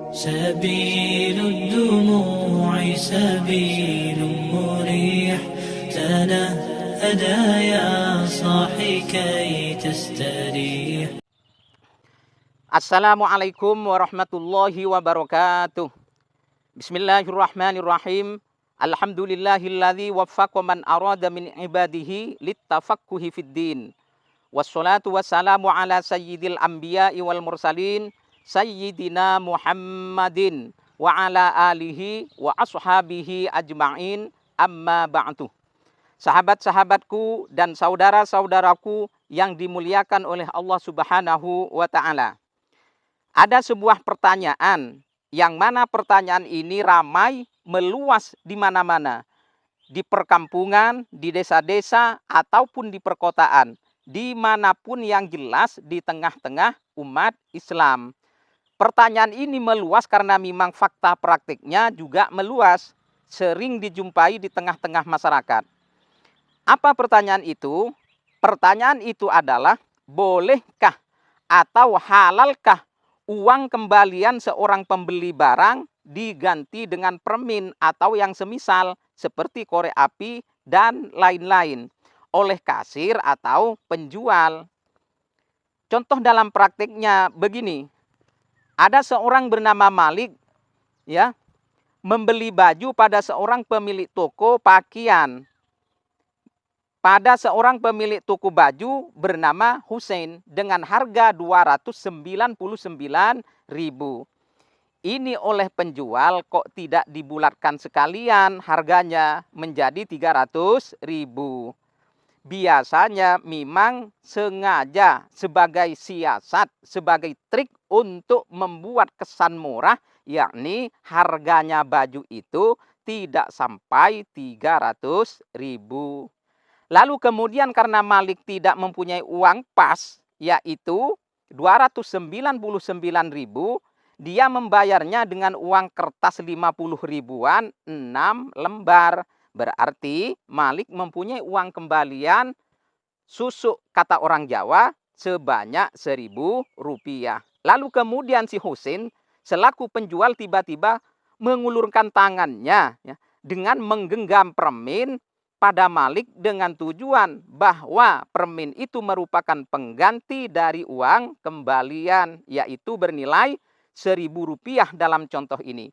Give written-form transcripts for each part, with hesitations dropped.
سبيل الدموع سبيل مريح تنهدى يا صاحي كي تستريح. Assalamualaikum warahmatullahi wabarakatuh. Bismillahirrahmanirrahim. Alhamdulillahilladzi waffaqa man arada min ibadihi littafaqquhi fid din. Wassalatu wassalamu ala sayyidil anbiya'i wal mursalin sayyidina Muhammadin wa ala alihi wa ashabihi ajma'in, amma ba'du. Sahabat-sahabatku dan saudara-saudaraku yang dimuliakan oleh Allah Subhanahu wa taala. Ada sebuah pertanyaan yang mana pertanyaan ini ramai meluas di mana-mana, di perkampungan, di desa-desa ataupun di perkotaan, dimanapun yang jelas di tengah-tengah umat Islam. Pertanyaan ini meluas karena memang fakta praktiknya juga meluas, sering dijumpai di tengah-tengah masyarakat. Apa pertanyaan itu? Pertanyaan itu adalah, bolehkah atau halalkah uang kembalian seorang pembeli barang diganti dengan permin atau yang semisal seperti korek api dan lain-lain oleh kasir atau penjual? Contoh dalam praktiknya begini. Ada seorang bernama Malik, ya, membeli baju pada seorang pemilik toko pakaian. Pada seorang pemilik toko baju bernama Hussein dengan harga 299.000. Ini oleh penjual kok tidak dibulatkan sekalian harganya menjadi 300.000. Biasanya memang sengaja sebagai siasat, sebagai trik untuk membuat kesan murah, yakni harganya baju itu tidak sampai 300.000. Lalu kemudian karena Malik tidak mempunyai uang pas, yaitu 299.000, dia membayarnya dengan uang kertas 50 ribuan 6 lembar. Berarti Malik mempunyai uang kembalian susuk, kata orang Jawa, sebanyak 1.000 rupiah. Lalu kemudian si Husin selaku penjual tiba-tiba mengulurkan tangannya, ya, dengan menggenggam permin pada Malik dengan tujuan bahwa permin itu merupakan pengganti dari uang kembalian, yaitu bernilai 1.000 rupiah dalam contoh ini.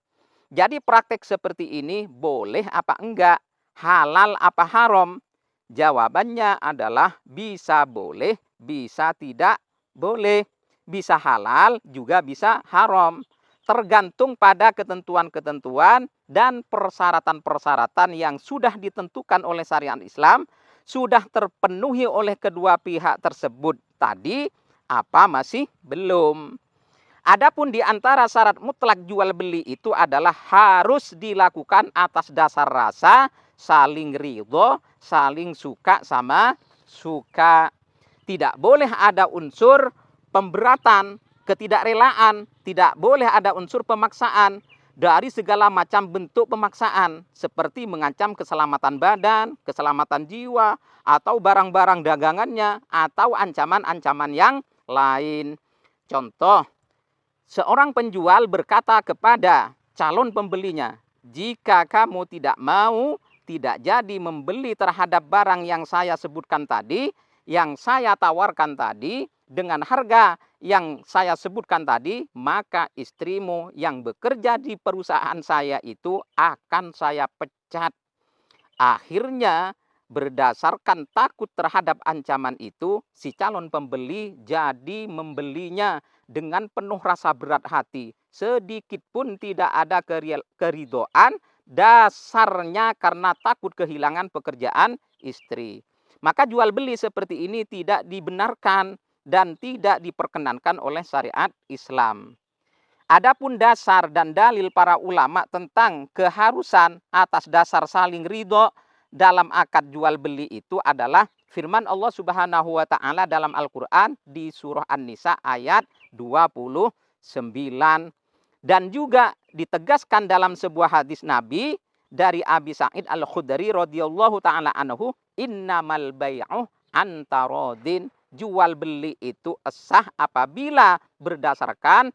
Jadi praktek seperti ini boleh apa enggak? Halal apa haram? Jawabannya adalah bisa boleh, bisa tidak boleh. Bisa halal, juga bisa haram. Tergantung pada ketentuan-ketentuan dan persyaratan-persyaratan yang sudah ditentukan oleh syariat Islam, sudah terpenuhi oleh kedua pihak tersebut tadi, apa masih belum. Adapun di antara syarat mutlak jual beli itu adalah harus dilakukan atas dasar rasa, saling ridho, saling suka sama suka. Tidak boleh ada unsur pemberatan, ketidakrelaan, tidak boleh ada unsur pemaksaan dari segala macam bentuk pemaksaan seperti mengancam keselamatan badan, keselamatan jiwa, atau barang-barang dagangannya, atau ancaman-ancaman yang lain. Contoh, seorang penjual berkata kepada calon pembelinya, jika kamu tidak mau, tidak jadi membeli terhadap barang yang saya sebutkan tadi, yang saya tawarkan tadi, dengan harga yang saya sebutkan tadi, maka istrimu yang bekerja di perusahaan saya itu akan saya pecat. Akhirnya berdasarkan takut terhadap ancaman itu, si calon pembeli jadi membelinya dengan penuh rasa berat hati. Sedikit pun tidak ada keridoan, dasarnya karena takut kehilangan pekerjaan istri. Maka jual beli seperti ini tidak dibenarkan dan tidak diperkenankan oleh syariat Islam. Adapun dasar dan dalil para ulama tentang keharusan atas dasar saling ridho dalam akad jual beli itu adalah firman Allah Subhanahu wa taala dalam Al-Qur'an di surah An-Nisa ayat 29, dan juga ditegaskan dalam sebuah hadis Nabi dari Abi Sa'id Al-Khudri radhiyallahu taala anhu, innamal bai'u antarodin, jual beli itu sah apabila berdasarkan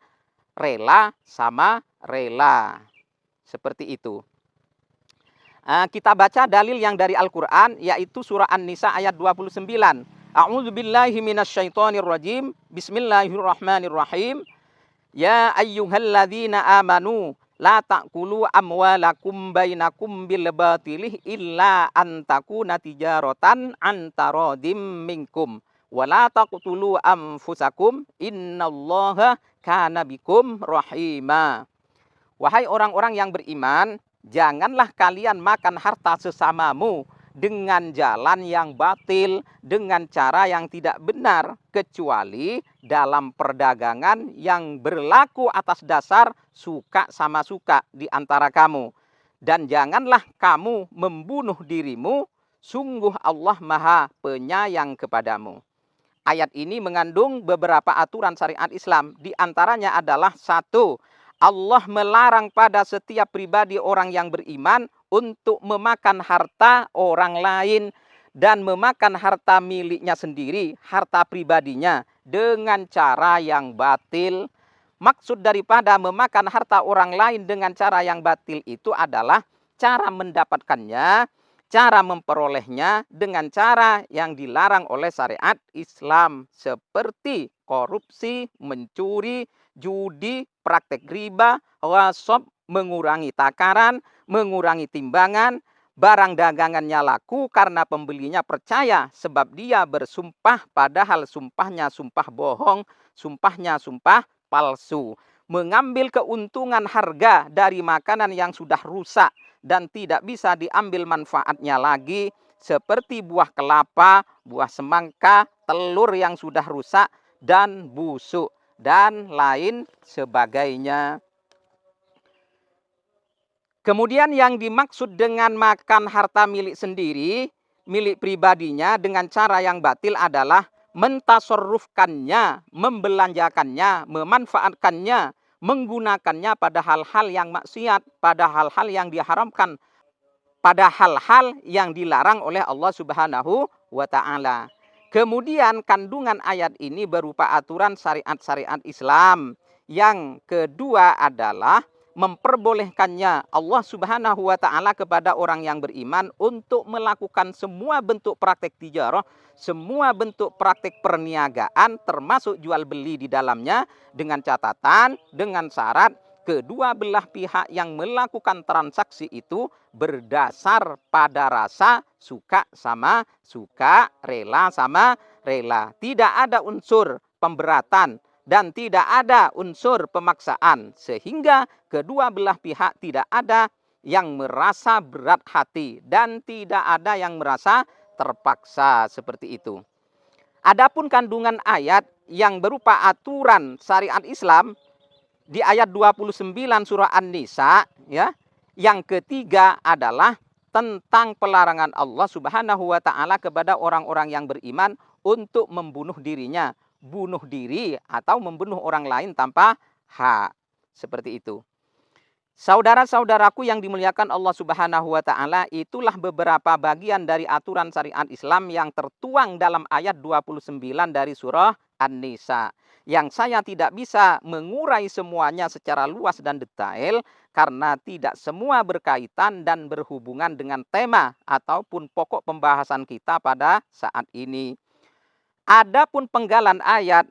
rela sama rela. Seperti itu. Kita baca dalil yang dari Al-Quran, yaitu surah An-Nisa ayat 29. A'udzubillahi minasyaitonirrajim. Bismillahirrahmanirrahim. Ya ayyuhalladzina amanu la ta'kulu amwalakum bainakum bil batilih illa an takuna tijaratan an taradim minkum wa la taqtulu anfusakum innallaha kana bikum rahima. Wahai orang-orang yang beriman, janganlah kalian makan harta sesamamu dengan jalan yang batil, dengan cara yang tidak benar, kecuali dalam perdagangan yang berlaku atas dasar suka sama suka di antara kamu. Dan janganlah kamu membunuh dirimu, sungguh Allah Maha Penyayang kepadamu. Ayat ini mengandung beberapa aturan syariat Islam. Di antaranya adalah 1, Allah melarang pada setiap pribadi orang yang beriman untuk memakan harta orang lain dan memakan harta miliknya sendiri, harta pribadinya, dengan cara yang batil. Maksud daripada memakan harta orang lain dengan cara yang batil itu adalah cara mendapatkannya, cara memperolehnya dengan cara yang dilarang oleh syariat Islam, seperti korupsi, mencuri, judi, praktek riba, ghasab, mengurangi takaran, mengurangi timbangan, barang dagangannya laku karena pembelinya percaya sebab dia bersumpah padahal sumpahnya sumpah bohong, sumpahnya sumpah palsu. Mengambil keuntungan harga dari makanan yang sudah rusak dan tidak bisa diambil manfaatnya lagi, seperti buah kelapa, buah semangka, telur yang sudah rusak dan busuk, dan lain sebagainya. Kemudian yang dimaksud dengan makan harta milik sendiri, milik pribadinya dengan cara yang batil adalah mentasarrufkannya, membelanjakannya, memanfaatkannya, menggunakannya pada hal-hal yang maksiat, pada hal-hal yang diharamkan, pada hal-hal yang dilarang oleh Allah Subhanahu wa ta'ala. Kemudian kandungan ayat ini berupa aturan syariat-syariat Islam. Yang kedua adalah memperbolehkannya Allah Subhanahu wa ta'ala kepada orang yang beriman untuk melakukan semua bentuk praktek tijarah, semua bentuk praktek perniagaan termasuk jual beli di dalamnya, dengan catatan, dengan syarat kedua belah pihak yang melakukan transaksi itu berdasar pada rasa suka sama suka, rela sama rela. Tidak ada unsur pemberatan dan tidak ada unsur pemaksaan, sehingga kedua belah pihak tidak ada yang merasa berat hati dan tidak ada yang merasa terpaksa, seperti itu. Adapun kandungan ayat yang berupa aturan syariat Islam di ayat 29 surah An-Nisa, ya, yang ketiga adalah tentang pelarangan Allah Subhanahu wa ta'ala kepada orang-orang yang beriman untuk membunuh dirinya, bunuh diri atau membunuh orang lain tanpa hak. Seperti itu. Saudara-saudaraku yang dimuliakan Allah Subhanahu wa ta'ala, itulah beberapa bagian dari aturan syariat Islam yang tertuang dalam ayat 29 dari surah An-Nisa. Yang saya tidak bisa mengurai semuanya secara luas dan detail karena tidak semua berkaitan dan berhubungan dengan tema ataupun pokok pembahasan kita pada saat ini. Adapun penggalan ayat,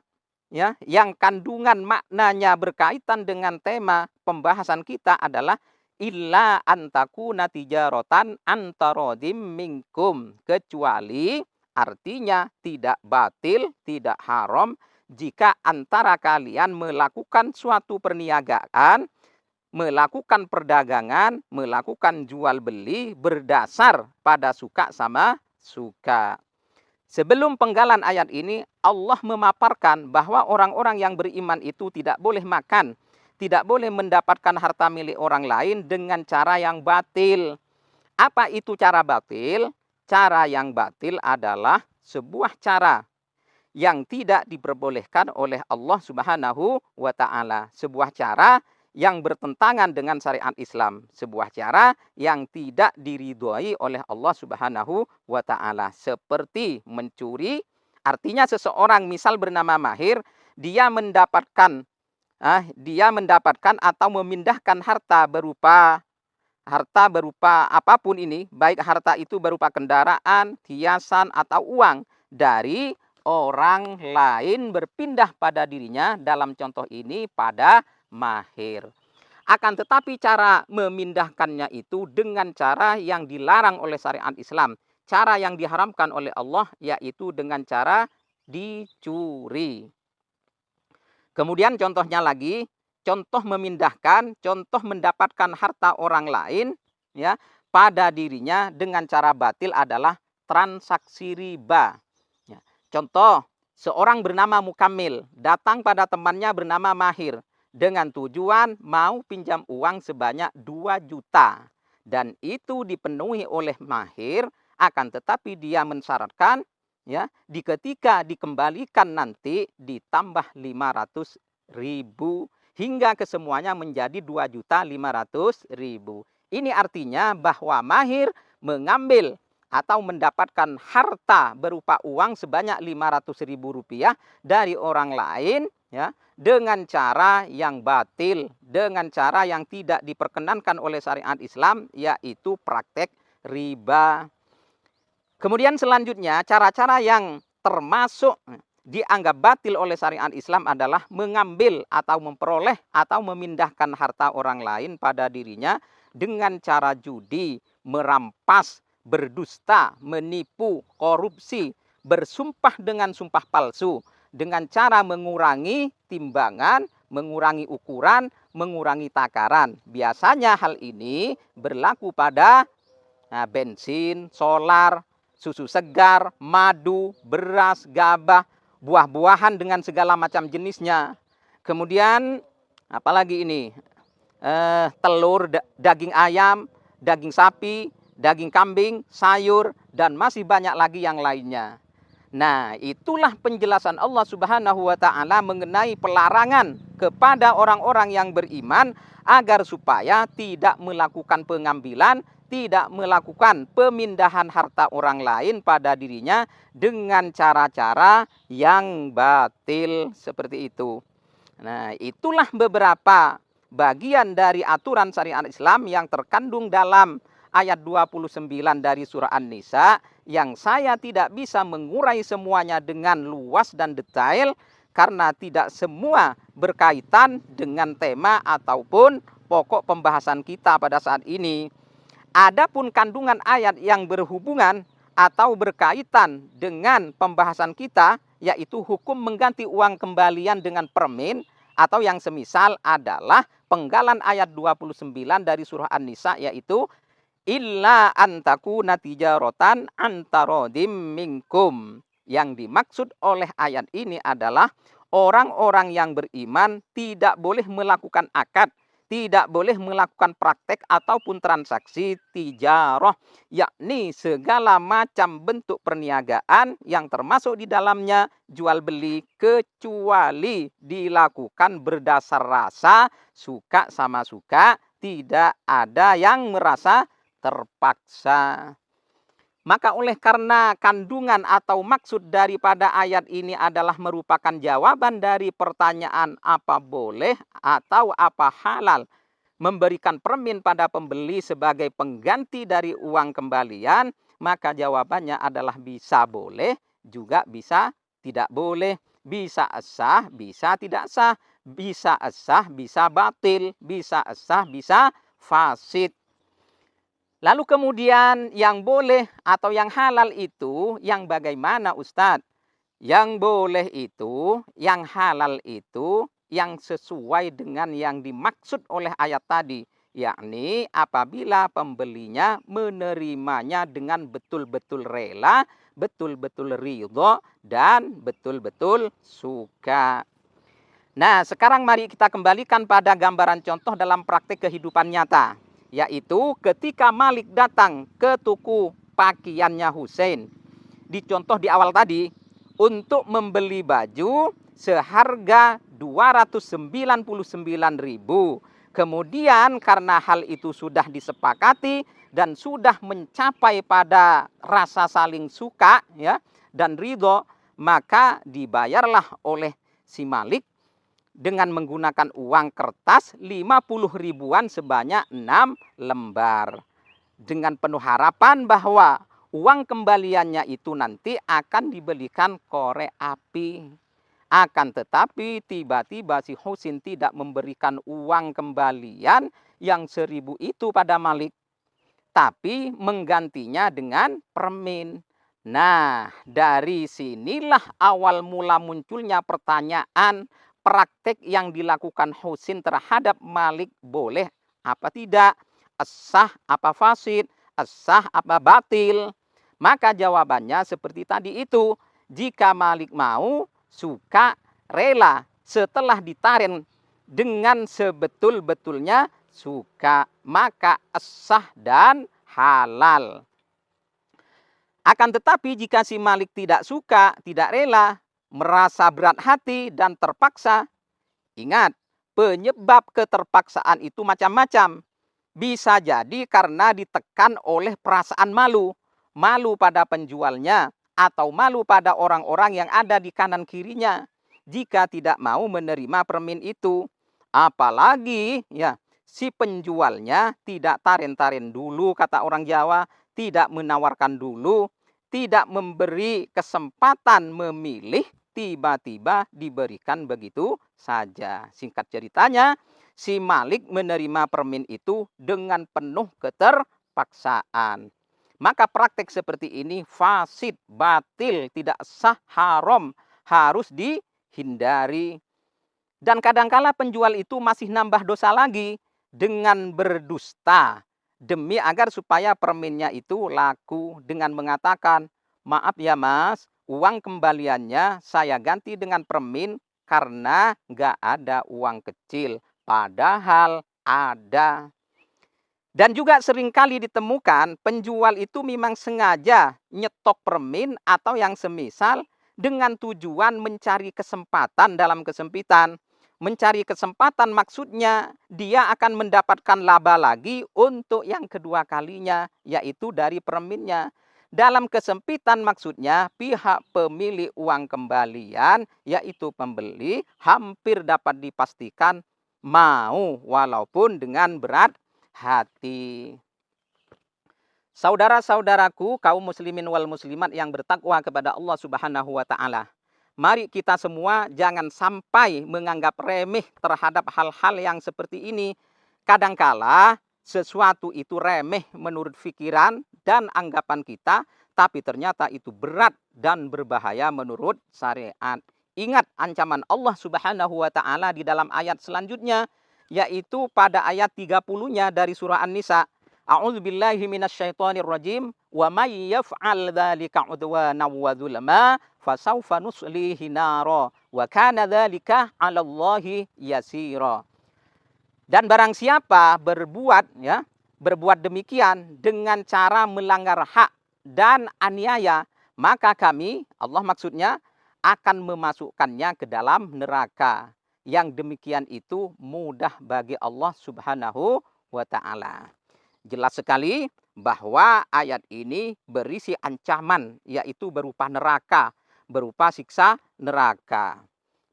ya, yang kandungan maknanya berkaitan dengan tema pembahasan kita adalah illa antakuna tijaratan antarodim minkum, kecuali artinya tidak batil, tidak haram jika antara kalian melakukan suatu perniagaan, melakukan perdagangan, melakukan jual beli berdasar pada suka sama suka. Sebelum penggalan ayat ini, Allah memaparkan bahwa orang-orang yang beriman itu tidak boleh makan, tidak boleh mendapatkan harta milik orang lain dengan cara yang batil. Apa itu cara batil? Cara yang batil adalah sebuah cara yang tidak diperbolehkan oleh Allah Subhanahu wa ta'ala. Sebuah cara yang bertentangan dengan syariat Islam. Sebuah cara yang tidak diridhoi oleh Allah Subhanahu wa ta'ala. Seperti mencuri, artinya seseorang misal bernama Mahir, dia mendapatkan dia mendapatkan atau memindahkan harta berupa apapun ini, baik harta itu berupa kendaraan, hiasan, atau uang dari orang lain berpindah pada dirinya, dalam contoh ini pada mahir. Akan tetapi cara memindahkannya itu dengan cara yang dilarang oleh syariat Islam. Cara yang diharamkan oleh Allah yaitu dengan cara dicuri. Kemudian contohnya lagi, contoh memindahkan, contoh mendapatkan harta orang lain ya pada dirinya dengan cara batil adalah transaksi riba. Ya. Contoh, seorang bernama Mukamil datang pada temannya bernama Mahir dengan tujuan mau pinjam uang sebanyak 2 juta. Dan itu dipenuhi oleh Mahir, akan tetapi dia mensyaratkan ya, ketika dikembalikan nanti ditambah 500.000 hingga kesemuanya menjadi 2.500.000. Ini artinya bahwa Mahir mengambil atau mendapatkan harta berupa uang sebanyak 500.000 rupiah dari orang lain ya, dengan cara yang batil, dengan cara yang tidak diperkenankan oleh syariat Islam, yaitu praktek riba. Kemudian selanjutnya cara-cara yang termasuk dianggap batil oleh syariat Islam adalah mengambil atau memperoleh atau memindahkan harta orang lain pada dirinya dengan cara judi, merampas, berdusta, menipu, korupsi, bersumpah dengan sumpah palsu, dengan cara mengurangi timbangan, mengurangi ukuran, mengurangi takaran. Biasanya hal ini berlaku pada bensin, solar, susu segar, madu, beras, gabah, buah-buahan dengan segala macam jenisnya. Kemudian apalagi ini? Telur, daging ayam, daging sapi, daging kambing, sayur, dan masih banyak lagi yang lainnya. Nah, itulah penjelasan Allah Subhanahu wa taala mengenai pelarangan kepada orang-orang yang beriman agar supaya tidak melakukan pengambilan, tidak melakukan pemindahan harta orang lain pada dirinya dengan cara-cara yang batil seperti itu. Nah, itulah beberapa bagian dari aturan syariat Islam yang terkandung dalam ayat 29 dari surah An-Nisa, yang saya tidak bisa mengurai semuanya dengan luas dan detail karena tidak semua berkaitan dengan tema ataupun pokok pembahasan kita pada saat ini. Adapun kandungan ayat yang berhubungan atau berkaitan dengan pembahasan kita, yaitu hukum mengganti uang kembalian dengan permin atau yang semisal, adalah penggalan ayat 29 dari surah An-Nisa, yaitu illa antakuna tijaratan antarodim minkum. Yang dimaksud oleh ayat ini adalah orang-orang yang beriman tidak boleh melakukan akad, tidak boleh melakukan praktek ataupun transaksi tijarah, yakni segala macam bentuk perniagaan yang termasuk di dalamnya jual beli, kecuali dilakukan berdasar rasa, suka sama suka, tidak ada yang merasa terpaksa. Maka oleh karena kandungan atau maksud daripada ayat ini adalah merupakan jawaban dari pertanyaan apa boleh atau apa halal memberikan permin pada pembeli sebagai pengganti dari uang kembalian, maka jawabannya adalah bisa boleh, juga bisa tidak boleh, bisa sah, bisa tidak sah, bisa sah, bisa batil, bisa sah, bisa fasid. Lalu kemudian yang boleh atau yang halal itu yang bagaimana, Ustadz? Yang boleh itu, yang halal itu, yang sesuai dengan yang dimaksud oleh ayat tadi. Yakni apabila pembelinya menerimanya dengan betul-betul rela, betul-betul ridho, dan betul-betul suka. Nah, sekarang mari kita kembalikan pada gambaran contoh dalam praktik kehidupan nyata. Yaitu ketika Malik datang ke tuku pakaiannya Husein, dicontoh di awal tadi, untuk membeli baju seharga 299.000. Kemudian karena hal itu sudah disepakati dan sudah mencapai pada rasa saling suka ya dan ridho, maka dibayarlah oleh si Malik dengan menggunakan uang kertas 50 ribuan sebanyak 6 lembar. Dengan penuh harapan bahwa uang kembaliannya itu nanti akan dibelikan korek api. Akan tetapi tiba-tiba si Husin tidak memberikan uang kembalian yang 1.000 itu pada Malik, tapi menggantinya dengan permen. Nah, dari sinilah awal mula munculnya pertanyaan praktek yang dilakukan Husin terhadap Malik boleh apa tidak, sah apa fasid, sah apa batil. Maka jawabannya seperti tadi itu, jika Malik mau, suka, rela, setelah ditarik dengan sebetul-betulnya suka, maka sah dan halal. Akan tetapi jika si Malik tidak suka, tidak rela, merasa berat hati dan terpaksa, ingat, penyebab keterpaksaan itu macam-macam. Bisa jadi karena ditekan oleh perasaan malu, malu pada penjualnya, atau malu pada orang-orang yang ada di kanan kirinya jika tidak mau menerima permen itu. Apalagi ya, si penjualnya tidak taren-taren dulu, kata orang Jawa, tidak menawarkan dulu, tidak memberi kesempatan memilih, tiba-tiba diberikan begitu saja. Singkat ceritanya, si Malik menerima permen itu dengan penuh keterpaksaan. Maka praktek seperti ini fasid, batil, tidak sah, haram, harus dihindari. Dan kadangkala penjual itu masih nambah dosa lagi dengan berdusta demi agar supaya permennya itu laku dengan mengatakan, maaf ya mas, uang kembaliannya saya ganti dengan permen karena nggak ada uang kecil. Padahal ada. Dan juga seringkali ditemukan penjual itu memang sengaja nyetok permen atau yang semisal dengan tujuan mencari kesempatan dalam kesempitan. Mencari kesempatan maksudnya dia akan mendapatkan laba lagi untuk yang kedua kalinya, yaitu dari permennya. Dalam kesempitan maksudnya pihak pemilik uang kembalian, yaitu pembeli, hampir dapat dipastikan mau walaupun dengan berat hati. Saudara-saudaraku kaum muslimin wal muslimat yang bertakwa kepada Allah Subhanahu wa taala. Mari kita semua jangan sampai menganggap remeh terhadap hal-hal yang seperti ini. Kadangkala sesuatu itu remeh menurut pikiran dan anggapan kita, tapi ternyata itu berat dan berbahaya menurut syariat. Ingat ancaman Allah Subhanahu wa taala di dalam ayat selanjutnya, yaitu pada ayat 30-nya dari surah An-Nisa. A'udzubillahi minasyaitonirrajim. Wa may yaf'al dzalika 'udwanan wa dzulma fasawfa nuslihi nara wa kana dzalika 'alallahi yasira. Dan barang siapa berbuat demikian dengan cara melanggar hak dan aniaya, maka kami, Allah maksudnya, akan memasukkannya ke dalam neraka. Yang demikian itu mudah bagi Allah Subhanahu wa taala. Jelas sekali bahwa ayat ini berisi ancaman, yaitu berupa neraka, berupa siksa neraka.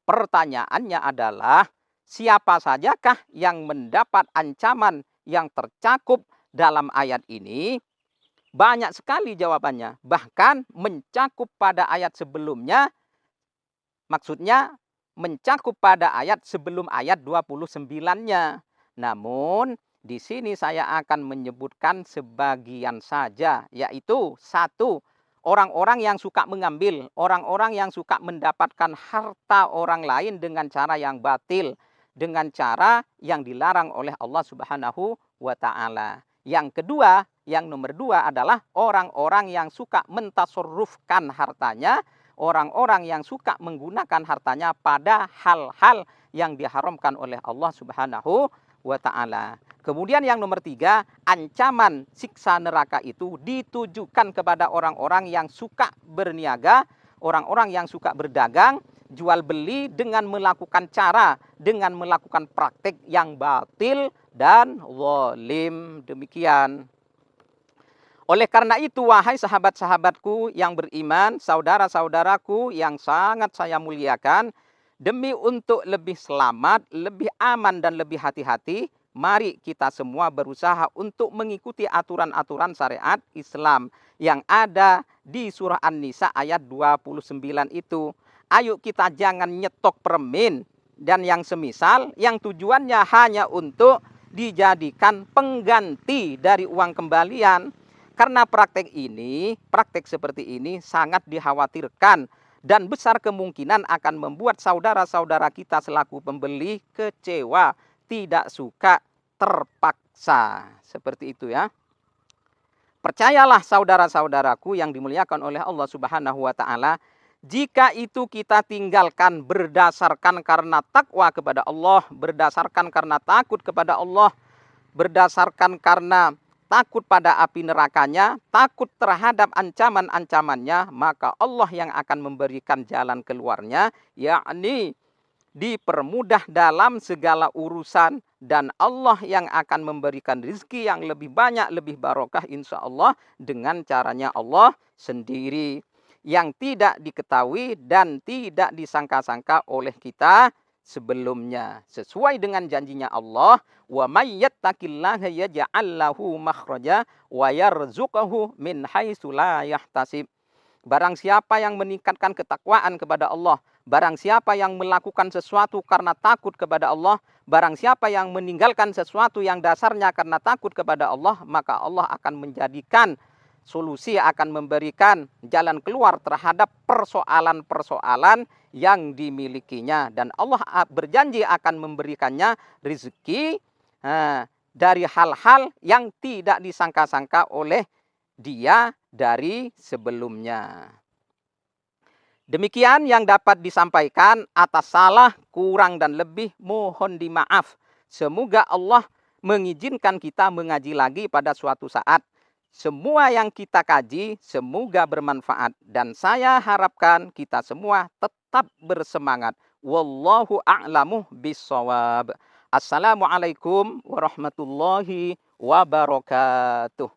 Pertanyaannya adalah, siapa sajakah yang mendapat ancaman yang tercakup dalam ayat ini? Banyak sekali jawabannya, bahkan mencakup pada ayat sebelumnya, maksudnya mencakup pada ayat sebelum ayat 29-nya. Namun di sini saya akan menyebutkan sebagian saja, yaitu satu, orang-orang yang suka mengambil, orang-orang yang suka mendapatkan harta orang lain dengan cara yang batil, dengan cara yang dilarang oleh Allah Subhanahu wa taala. Yang kedua, yang nomor dua adalah orang-orang yang suka mentasarrufkan hartanya, orang-orang yang suka menggunakan hartanya pada hal-hal yang diharamkan oleh Allah Subhanahu wa taala. Kemudian yang nomor tiga, ancaman siksa neraka itu ditujukan kepada orang-orang yang suka berniaga, orang-orang yang suka berdagang, jual beli dengan melakukan cara, dengan melakukan praktik yang batil dan zalim. Demikian. Oleh karena itu, wahai sahabat-sahabatku yang beriman, saudara-saudaraku yang sangat saya muliakan, Demi untuk lebih selamat, lebih aman dan lebih hati-hati, mari kita semua berusaha untuk mengikuti aturan-aturan syariat Islam yang ada di surah An-Nisa ayat 29 itu. Ayo kita jangan nyetok permen dan yang semisal yang tujuannya hanya untuk dijadikan pengganti dari uang kembalian. Karena praktek seperti ini sangat dikhawatirkan dan besar kemungkinan akan membuat saudara-saudara kita selaku pembeli kecewa, tidak suka, terpaksa. Seperti itu ya. Percayalah saudara-saudaraku yang dimuliakan oleh Allah Subhanahu wa taala, jika itu kita tinggalkan berdasarkan karena takwa kepada Allah, berdasarkan karena takut kepada Allah, berdasarkan karena takut pada api nerakanya, takut terhadap ancaman-ancamannya, maka Allah yang akan memberikan jalan keluarnya, yakni dipermudah dalam segala urusan, dan Allah yang akan memberikan rezeki yang lebih banyak, lebih barokah insya Allah dengan caranya Allah sendiri yang tidak diketahui dan tidak disangka-sangka oleh kita sebelumnya. Sesuai dengan janjinya Allah, wa may yattaqillaha yaj'al lahu makhraja wa yarzuqhu min haitsu la yahtasib. Barang siapa yang meningkatkan ketakwaan kepada Allah, barang siapa yang melakukan sesuatu karena takut kepada Allah, barang siapa yang meninggalkan sesuatu yang dasarnya karena takut kepada Allah, maka Allah akan menjadikan solusi, akan memberikan jalan keluar terhadap persoalan-persoalan yang dimilikinya. Dan Allah berjanji akan memberikannya rezeki dari hal-hal yang tidak disangka-sangka oleh dia dari sebelumnya. Demikian yang dapat disampaikan. Atas salah, kurang dan lebih mohon dimaaf. Semoga Allah mengizinkan kita mengaji lagi pada suatu saat. Semua yang kita kaji semoga bermanfaat. Dan saya harapkan kita semua tetap bersemangat. Wallahu a'lamu bissawab. Assalamualaikum warahmatullahi wabarakatuh.